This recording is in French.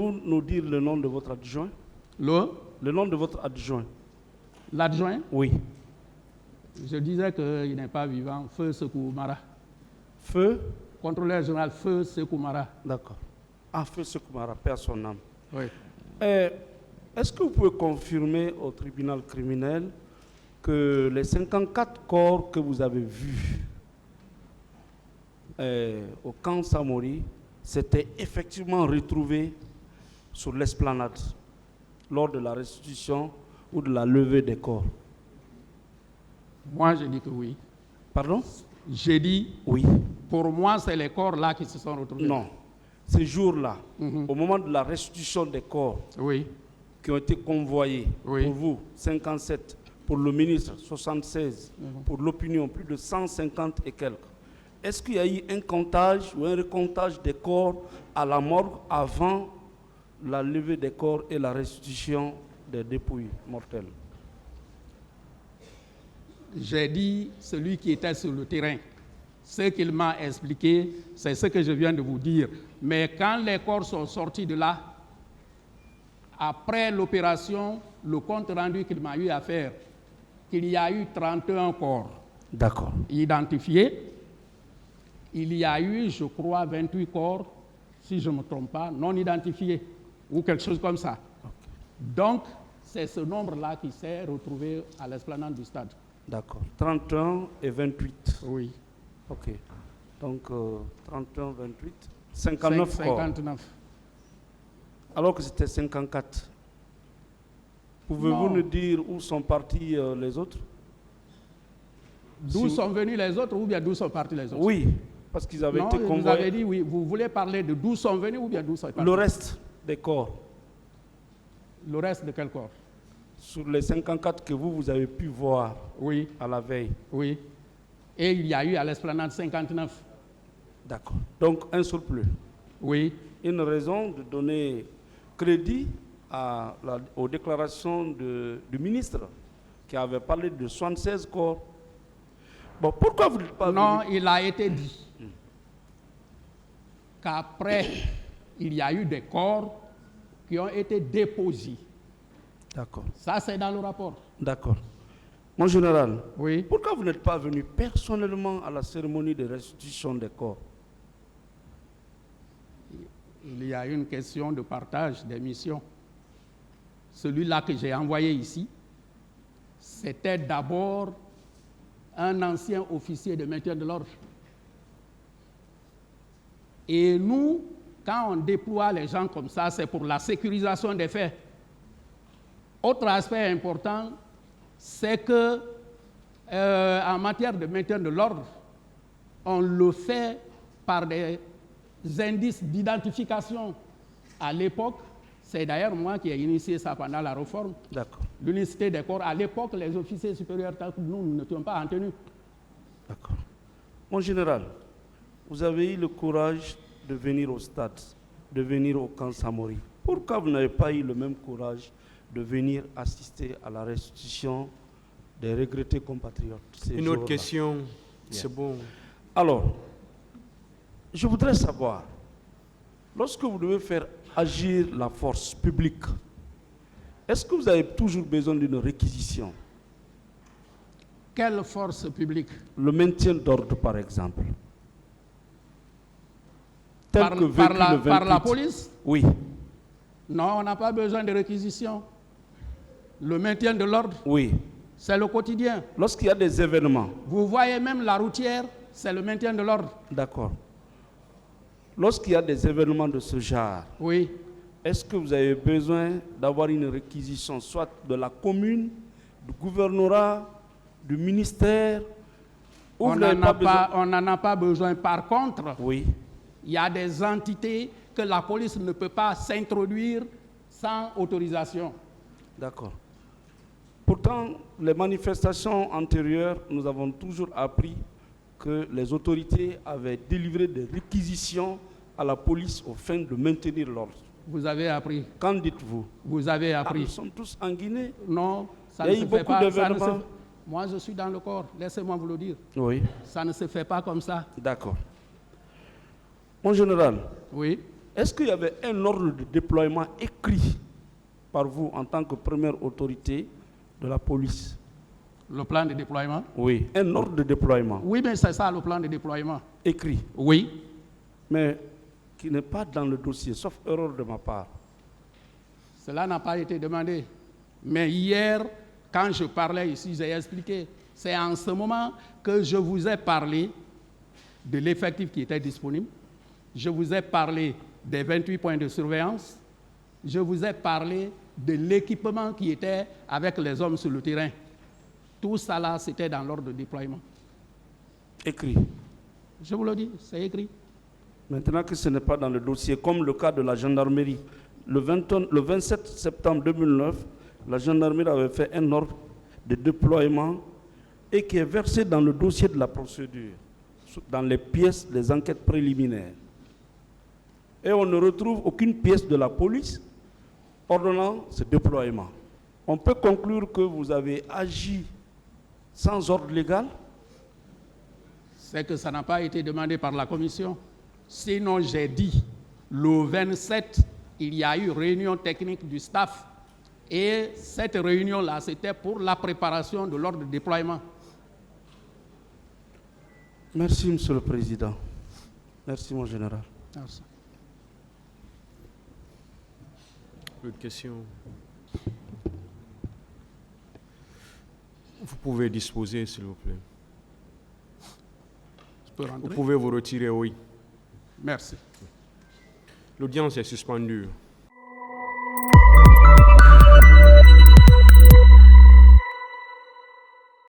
Pouvez-vous nous dire le nom de votre adjoint? Le nom de votre adjoint? L'adjoint, Oui. je disais qu'il n'est pas vivant, Feu Sekou Mara. Feu? Contrôleur général Feu Sekou Mara. D'accord. Ah, Feu Sekou Mara, paix à son âme. Oui. Est-ce que vous pouvez confirmer au tribunal criminel que les 54 corps que vous avez vus au camp Samori s'étaient effectivement retrouvés sur l'esplanade lors de la restitution ou de la levée des corps? Moi, je dis que oui. Pardon? J'ai dit, oui. Pour moi, c'est les corps là qui se sont retrouvés. Non. Ces jours-là, au moment de la restitution des corps qui ont été convoyés, pour vous, 57, pour le ministre, 76, pour l'opinion, plus de 150 et quelques. Est-ce qu'il y a eu un comptage ou un recomptage des corps à la morgue avant la levée des corps et la restitution des dépouilles mortelles? J'ai dit celui qui était sur le terrain. Ce qu'il m'a expliqué, c'est ce que je viens de vous dire. Mais quand les corps sont sortis de là, après l'opération, le compte rendu qu'il m'a eu à faire, qu'il y a eu 31 corps identifiés. Il y a eu, je crois, 28 corps, si je ne me trompe pas, non identifiés, ou quelque chose comme ça. Donc, c'est ce nombre-là qui s'est retrouvé à l'esplanade du stade. D'accord. 31 et 28. Oui. OK. Donc, 31, 28, 59 corps. 59. Alors que c'était 54. Pouvez-vous nous dire où sont partis les autres? D'où sont venus les autres ou bien d'où sont partis les autres? Oui, parce qu'ils avaient été convoyés. Vous avez dit oui. Vous voulez parler de d'où sont venus ou bien d'où sont partis? Le reste des corps. Le reste de quel corps? Sur les 54 que vous avez pu voir à la veille. Oui. Et il y a eu à l'esplanade 59. D'accord. Donc un surplus. Oui. Une raison de donner crédit aux déclarations du ministre qui avait parlé de 76 corps. Bon, pourquoi vous ne dites pas... Non, il a été dit qu'après, il y a eu des corps qui ont été déposés. D'accord. Ça, c'est dans le rapport. D'accord. Mon général, oui. Pourquoi vous n'êtes pas venu personnellement à la cérémonie de restitution des corps? Il y a une question de partage des missions. Celui-là que j'ai envoyé ici, c'était d'abord un ancien officier de maintien de l'ordre. Et nous, quand on déploie les gens comme ça, c'est pour la sécurisation des faits. Autre aspect important, c'est que en matière de maintien de l'ordre, on le fait par des indices d'identification. À l'époque, c'est d'ailleurs moi qui ai initié ça pendant la réforme. L'unicité des corps. À l'époque, les officiers supérieurs, nous n'étions pas en tenue. D'accord. Mon général, vous avez eu le courage de venir au stade, de venir au camp Samori. Pourquoi vous n'avez pas eu le même courage de venir assister à la restitution des regrettés compatriotes? Une autre question, c'est bon. Alors, je voudrais savoir, lorsque vous devez faire agir la force publique, est-ce que vous avez toujours besoin d'une réquisition? Quelle force publique? Le maintien d'ordre, par exemple. Par la police? Oui. Non, on n'a pas besoin de réquisition. Le maintien de l'ordre? Oui. C'est le quotidien. Lorsqu'il y a des événements? Vous voyez même la routière, c'est le maintien de l'ordre. D'accord. Lorsqu'il y a des événements de ce genre, oui. Est-ce que vous avez besoin d'avoir une réquisition, soit de la commune, du gouvernorat, du ministère? On n'en a pas besoin. Par contre, oui. Il y a des entités que la police ne peut pas s'introduire sans autorisation. D'accord. Pourtant, les manifestations antérieures, nous avons toujours appris que les autorités avaient délivré des réquisitions à la police aux fins de maintenir l'ordre. Vous avez appris. Qu'en dites-vous? Vous avez appris. Nous sommes tous en Guinée. Non, ça ne se fait pas. Moi, je suis dans le corps. Laissez-moi vous le dire. Oui. Ça ne se fait pas comme ça. D'accord. Mon général. Oui. Est-ce qu'il y avait un ordre de déploiement écrit par vous en tant que première autorité de la police? Le plan de déploiement? Oui, un ordre de déploiement. Oui, mais c'est ça le plan de déploiement. Écrit. Oui. Mais qui n'est pas dans le dossier, sauf erreur de ma part. Cela n'a pas été demandé. Mais hier, quand je parlais ici, j'ai expliqué. C'est en ce moment que je vous ai parlé de l'effectif qui était disponible. Je vous ai parlé des 28 points de surveillance. Je vous ai parlé de l'équipement qui était avec les hommes sur le terrain. Tout ça là, c'était dans l'ordre de déploiement. Écrit. Je vous le dis, c'est écrit. Maintenant que ce n'est pas dans le dossier, comme le cas de la gendarmerie, le 27 septembre 2009, la gendarmerie avait fait un ordre de déploiement et qui est versé dans le dossier de la procédure, dans les pièces des enquêtes préliminaires. Et on ne retrouve aucune pièce de la police ordonnant ce déploiement. On peut conclure que vous avez agi sans ordre légal? C'est que ça n'a pas été demandé par la commission. Sinon, j'ai dit, le 27, il y a eu réunion technique du staff. Et cette réunion-là, c'était pour la préparation de l'ordre de déploiement. Merci, Monsieur le Président. Merci, mon général. Merci. Autre question? Vous pouvez disposer, s'il vous plaît. Je peux rentrer? Vous pouvez vous retirer, oui. Merci. L'audience est suspendue.